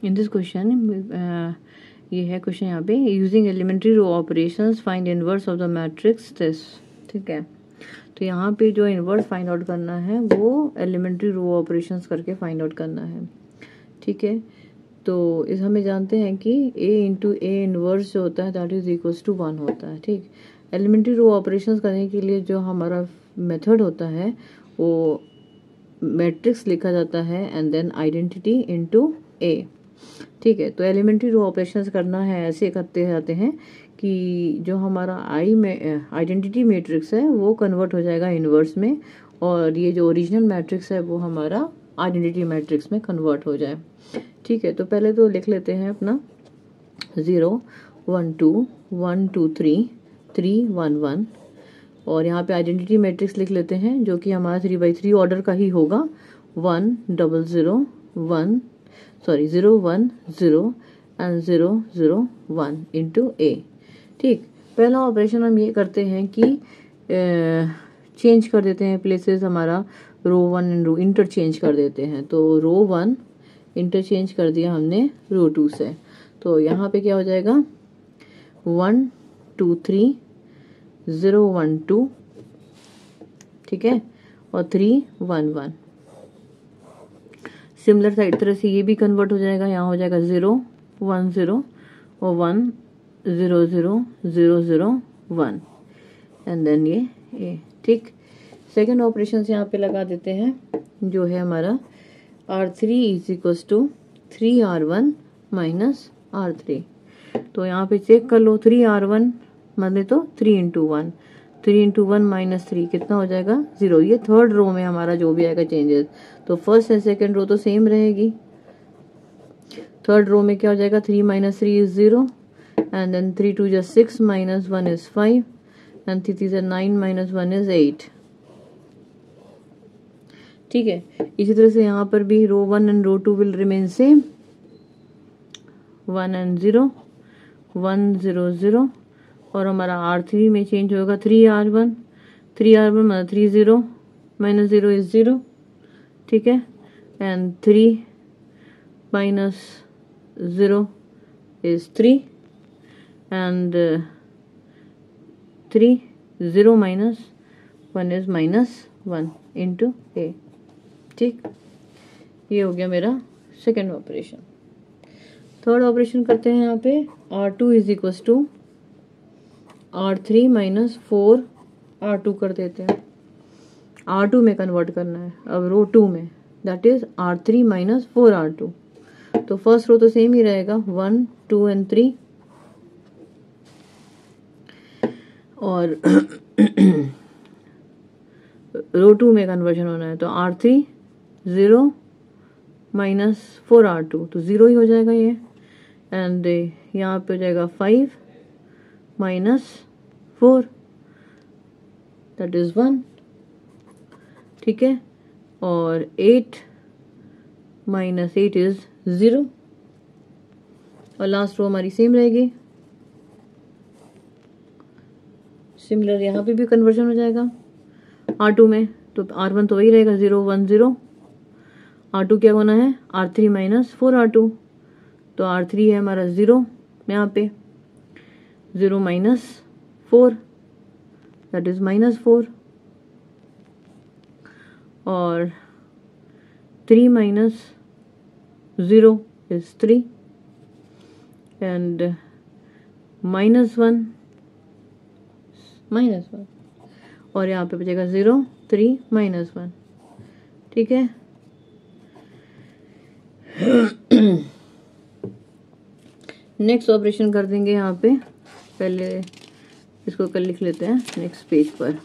In this question ये है question यहाँ पे, using elementary row operations find inverse of the matrix this. ठीक है, तो यहाँ पे जो इनवर्स फाइंड आउट करना है वो एलिमेंट्री रो ऑपरेशंस करके फाइंड आउट करना है। ठीक है, तो इस हमें जानते हैं कि a इंटू ए इनवर्स जो होता है दैट इज इक्वल्स टू 1 होता है। ठीक, एलिमेंट्री रो ऑपरेशंस करने के लिए जो हमारा मेथड होता है वो मैट्रिक्स लिखा जाता है and then identity into a। ठीक है, तो एलिमेंट्री रो ऑपरेशंस करना है ऐसे करते जाते हैं कि जो हमारा आई में आइडेंटिटी मैट्रिक्स है वो कन्वर्ट हो जाएगा इनवर्स में, और ये जो ओरिजिनल मैट्रिक्स है वो हमारा आइडेंटिटी मैट्रिक्स में कन्वर्ट हो जाए। ठीक है, तो पहले तो लिख लेते हैं अपना 0 1 2 1 2 3 3 1 1, और यहाँ पे आइडेंटिटी मैट्रिक्स लिख लेते हैं जो कि हमारा 3/3 ऑर्डर का ही होगा। 1 0 0 1 0 1 0 एंड 0 0 1 इंटू ए। ठीक, पहला ऑपरेशन हम ये करते हैं कि चेंज कर देते हैं प्लेसेस, हमारा रो 1 एंड रो इंटरचेंज कर देते हैं। तो रो 1 इंटरचेंज कर दिया हमने रो 2 से, तो यहाँ पे क्या हो जाएगा 1 2 3 0 1 2, ठीक है, और 3 1 1। सिमिलर साइड तरह से ये भी कन्वर्ट हो जाएगा, यहाँ हो जाएगा 0 1 0 और 1 0 0 0 0 1 एंड देन ये ए। ठीक, सेकेंड ऑपरेशन यहाँ पे लगा देते हैं जो है हमारा R3 is equals to 3R1 minus R3। तो यहाँ पे चेक कर लो 3R1 मतलब तो 3 इंटू 1, 3 इंटू 1 माइनस 3 कितना हो जाएगा 0। ये थर्ड रो में हमारा जो भी आएगा चेंजेस, तो फर्स्ट एंड सेकेंड रो तो सेम रहेगी। थर्ड रो में क्या हो जाएगा 3 minus 3 is 0 and then 3 2 just 6 minus 1 is 5 and 3 3 9 minus 1 is 8। ठीक है, इसी तरह से यहाँ पर भी row 1 and row 2 will remain same, 1 and 0 1 0 0, और हमारा R3 में चेंज होगा 3R1 मतलब 3 0 माइनस 0 इज 0। ठीक है, and 3 minus 0 is 3 and 3 0 minus 1 is minus 1 into A. ठीक, ये हो गया मेरा सेकेंड ऑपरेशन। थर्ड ऑपरेशन करते हैं यहाँ पे R2 is equals to R3 minus 4 R2 कर देते हैं। R2 में कन्वर्ट करना है अब रो 2 में, that is R3 minus 4 R2। तो फर्स्ट रो तो सेम ही रहेगा 1 2 एंड 3, और रो 2 में कन्वर्जन होना है तो R3 0 माइनस 4 R2 तो 0 ही हो जाएगा ये, एंड यहाँ पे हो जाएगा 5 माइनस 4 दैट इज 1। ठीक है, और 8 माइनस 8 इज 0, और लास्ट रो हमारी सेम रहेगी। सिमिलर यहाँ पे भी कन्वर्जन हो जाएगा R2 में, तो R1 तो वही रहेगा 0 1 0, R2 क्या होना है R3 माइनस 4 R2, तो R3 है हमारा 0 यहाँ पे, 0 माइनस 4 दैट इज माइनस 4, और 3 माइनस 0 इज 3 एंड माइनस 1 और यहाँ पे बचेगा 0 3 माइनस 1। ठीक है, नेक्स्ट ऑपरेशन कर देंगे यहाँ पे, पहले इसको कल लिख लेते हैं नेक्स्ट पेज पर।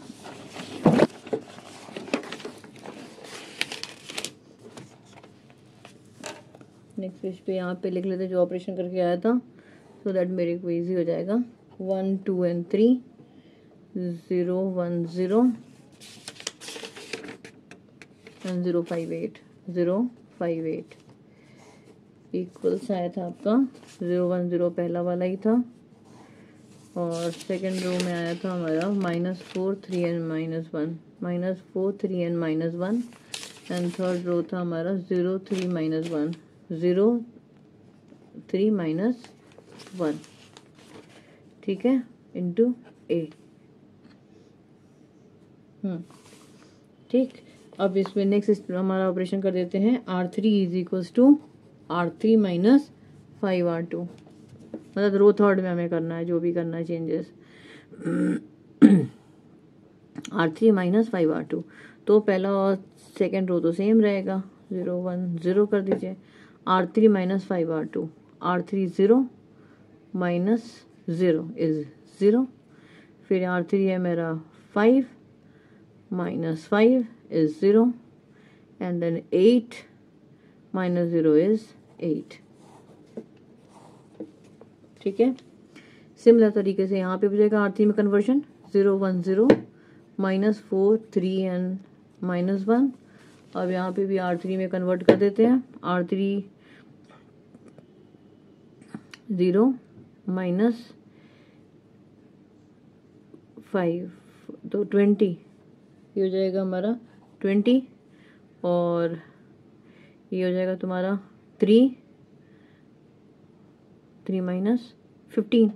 नेक्स्ट पेज पे यहाँ पे लिख लेते हैं जो ऑपरेशन करके आया था, सो दैट मेरे को इजी हो जाएगा। 1 2 एंड 3 0 1 0 एंड 0 5 8 0 5 8 इक्वल्स आया था आपका 0 1 0 पहला वाला ही था, और सेकेंड रो में आया था हमारा -4 3 and -1 -4 3 and -1, and third row था हमारा 0 3 -1 0 3 माइनस 1, ठीक है, इंटू ए। ठीक, अब इसमें नेक्स्ट हमारा ऑपरेशन कर देते हैं R3 is equals to R3 minus 5R2, मतलब रो थर्ड में हमें करना है जो भी करना है चेंजेस। R3 माइनस 5R2, तो पहला और सेकेंड रो तो सेम रहेगा, 0 1 0 कर दीजिए। R3 minus 5R2, R3 0 minus 0 is 0, फिर R3 है मेरा 5 minus 5 is 0, and then 8 minus 0 is 8, ठीक है। सिमिलर तरीके से यहाँ पे हो जाएगा R3 में कन्वर्शन, 0 1 0 माइनस 4 3 एंड माइनस 1। अब यहाँ पे भी R3 में कन्वर्ट कर देते हैं, R3 0 माइनस 5 तो 20, ये हो जाएगा हमारा 20, और ये हो जाएगा तुम्हारा 3 माइनस 15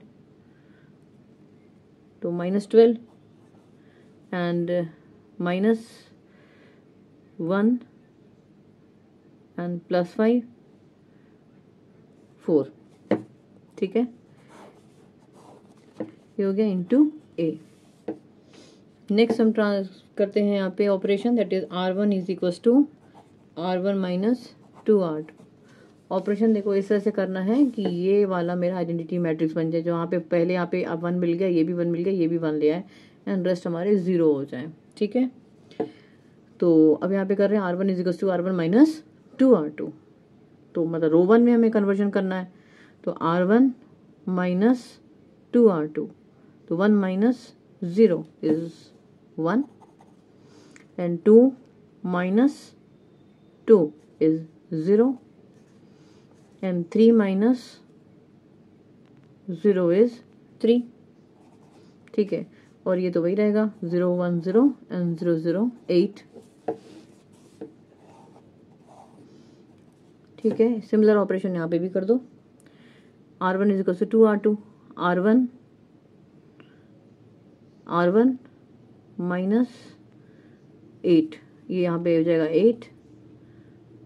तो minus 12, and minus 1 and plus 5 4, ठीक है, ये हो गया इंटू ए। नेक्स्ट हम करते हैं यहाँ पे operation, that is R1 is equal to R1 minus 2R2। Operation देखो इस तरह से करना है कि ये वाला मेरा आइडेंटिटी मैट्रिक्स बन जाए, जो यहाँ पे पहले यहाँ पे अब 1 मिल गया, ये भी 1 मिल गया, ये भी 1 ले आए, एंड रेस्ट हमारे 0 हो जाए, ठीक है। तो अब यहाँ पे कर रहे हैं R1 is equal to R1 minus 2R2, तो मतलब रो 1 में हमें कन्वर्जन करना है, तो R1 माइनस 2R2, तो 1 minus 0 is 1, and 2 minus 2 is 0, and 3 minus 0 is 3, ठीक है, और ये तो वही रहेगा 0 1 0 and 0 0 8, ठीक है। सिमिलर ऑपरेशन यहाँ पे भी कर दो, R1 is equal to 2R2, R1 minus 8, ये यहाँ पे हो जाएगा 8,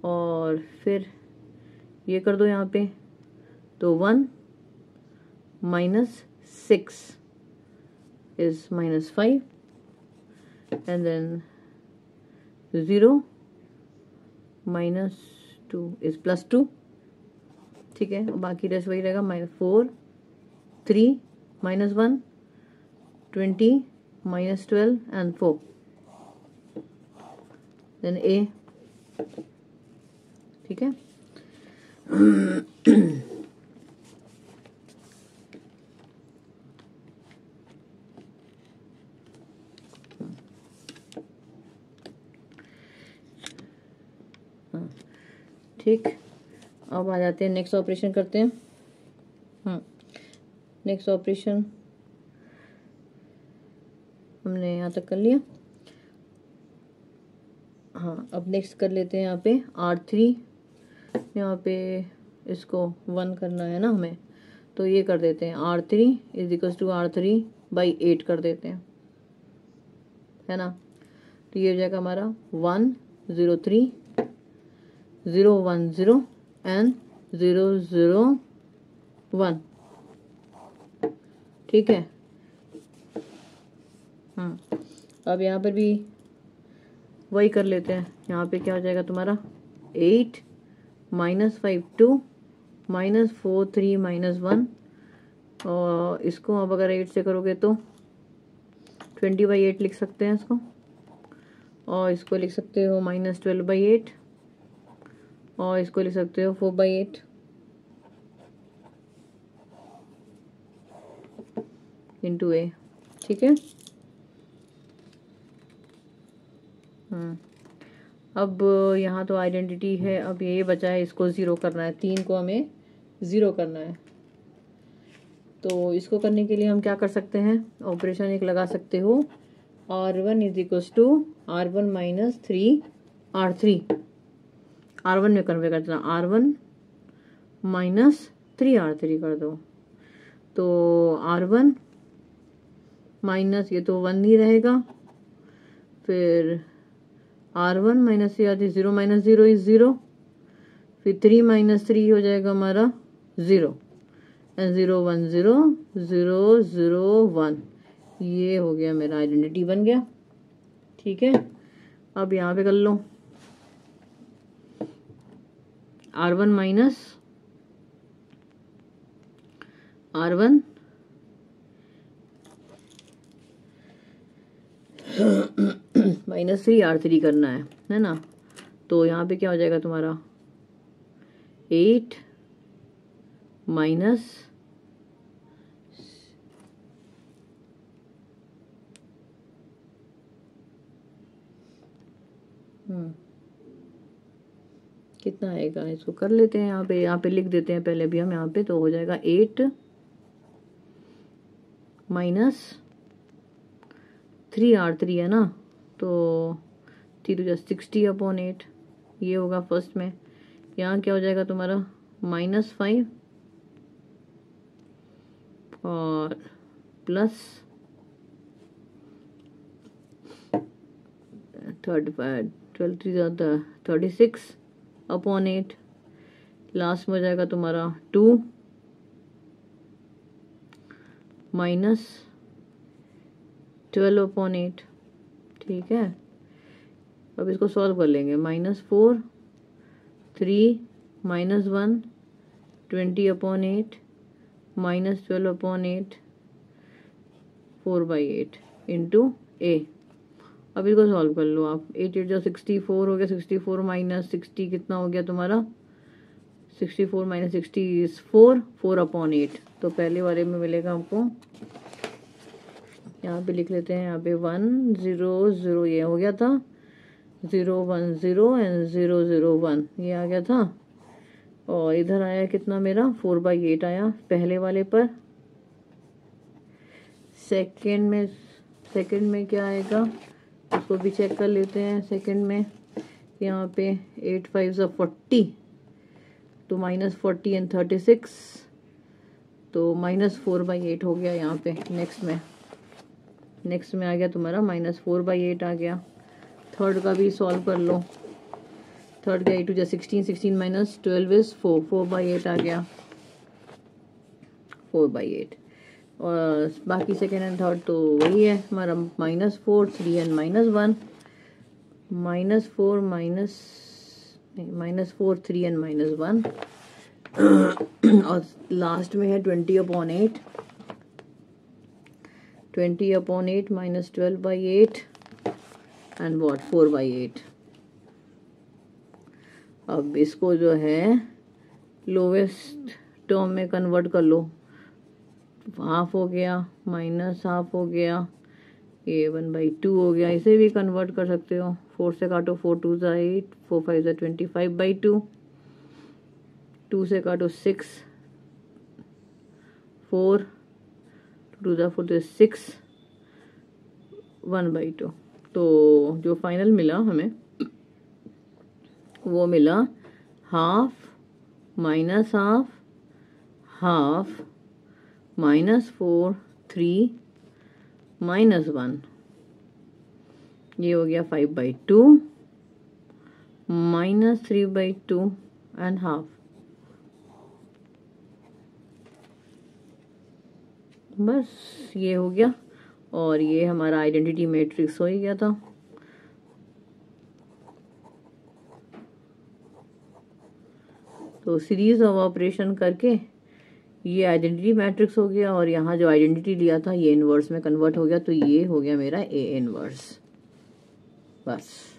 और फिर ये कर दो यहाँ पे, तो 1 minus 6 is minus 5, and then 0 minus 2 is plus 2, ठीक है, और बाकी रेस्ट वही रहेगा, minus 4 3 minus 1 20 minus 12 and 4, then A, ठीक है। ठीक, अब आ जाते हैं नेक्स्ट ऑपरेशन करते हैं। नेक्स्ट ऑपरेशन हमने यहाँ तक कर लिया। हाँ, अब नेक्स्ट कर लेते हैं यहाँ पे R3, यहाँ पे इसको 1 करना है ना हमें, तो ये कर देते हैं R3 is equal to R3 by 8 कर देते हैं, है ना। तो ये हो जाएगा हमारा 1 0 3 0 1 0 एंड 0 0 1, ठीक है। अब यहाँ पर भी वही कर लेते हैं, यहाँ पे क्या हो जाएगा तुम्हारा 8 माइनस 5 2 माइनस 4 3 माइनस 1, और इसको अब अगर 8 से करोगे तो 20/8 लिख सकते हैं इसको, और इसको लिख सकते हो माइनस 12/8, और इसको लिख सकते हो 4/8 इंटू ए, ठीक है। अब यहाँ तो आइडेंटिटी है, अब ये बचा है, इसको 0 करना है, 3 को हमें 0 करना है। तो इसको करने के लिए हम क्या कर सकते हैं, ऑपरेशन एक लगा सकते हो, R1 is equal to R1 minus 3 R3, R1 में कन्वर्ट करना, R1 माइनस 3R3 कर दो, तो R1 माइनस, ये तो 1 ही रहेगा, फिर R1 माइनस 0 माइनस 0 इज 0, फिर 3 माइनस 3 हो जाएगा हमारा 0, एंड 0 1 0 0 0 1, ये हो गया मेरा आइडेंटिटी बन गया। ठीक है, अब यहाँ पे कर लो R1 minus R1 minus 3R3 करना है ना, तो यहाँ पे क्या हो जाएगा तुम्हारा 8 माइनस कितना आएगा, इसको कर लेते हैं, यहाँ पे लिख देते हैं पहले भी हम यहाँ पे, तो हो जाएगा 8 माइनस 3R3 है ना, तो 3×60/8 ये होगा फर्स्ट में। यहाँ क्या हो जाएगा तुम्हारा -5 और प्लस 36/8, लास्ट में हो जाएगा तुम्हारा 2 माइनस 12/8। ठीक है, अब इसको सॉल्व कर लेंगे, -4 3 -1 20/8 -12/8 4/8 इंटू a। अब इसको सॉल्व कर लो आप, 8 8 जो 64 हो गया, 64 माइनस 60 कितना हो गया तुम्हारा, 64 माइनस 60 इज 4/8। तो पहले वाले में मिलेगा हमको, यहाँ पे लिख लेते हैं, यहाँ पे 1 0 0 ये हो गया था, 0 1 0 एंड 0 0 1 ये आ गया था, और इधर आया कितना मेरा 4/8 आया पहले वाले पर। सेकंड में क्या आएगा उसको भी चेक कर लेते हैं। सेकंड में यहाँ पे 8 5 40, तो -40 एंड 36, तो -4/8 हो गया यहाँ पे। नेक्स्ट में आ गया तुम्हारा -4/8 आ गया। थर्ड का भी सॉल्व कर लो, थर्ड का 8 2 16 16 माइनस 12 इज 4, 4/8 आ गया, 4/8। और बाकी सेकेंड एंड थर्ड तो वही है हमारा, -4 3 एंड -1, -4 3 एंड -1 और लास्ट में है 20/8, 20/8 -12/8 एंड व्हाट 4/8। अब इसको जो है लोवेस्ट टर्म में कन्वर्ट कर लो, हाफ हो गया माइनस हाफ हो गया, ये 1/2 हो गया, इसे भी कन्वर्ट कर सकते हो। 4 से काटो, 4 2 8, 4 5 25/2, 2 से काटो 6, 4 2 4 6, 1/2। तो जो फाइनल मिला हमें वो मिला हाफ माइनस हाफ, हाफ -4 3 -1, ये हो गया 5/2 -3/2 एंड हाफ। बस ये हो गया, और ये हमारा आइडेंटिटी मैट्रिक्स हो ही गया था। तो सीरीज ऑफ ऑपरेशन करके ये आइडेंटिटी मैट्रिक्स हो गया, और यहाँ जो आइडेंटिटी लिया था ये इनवर्स में कन्वर्ट हो गया, तो ये हो गया मेरा A इनवर्स। बस।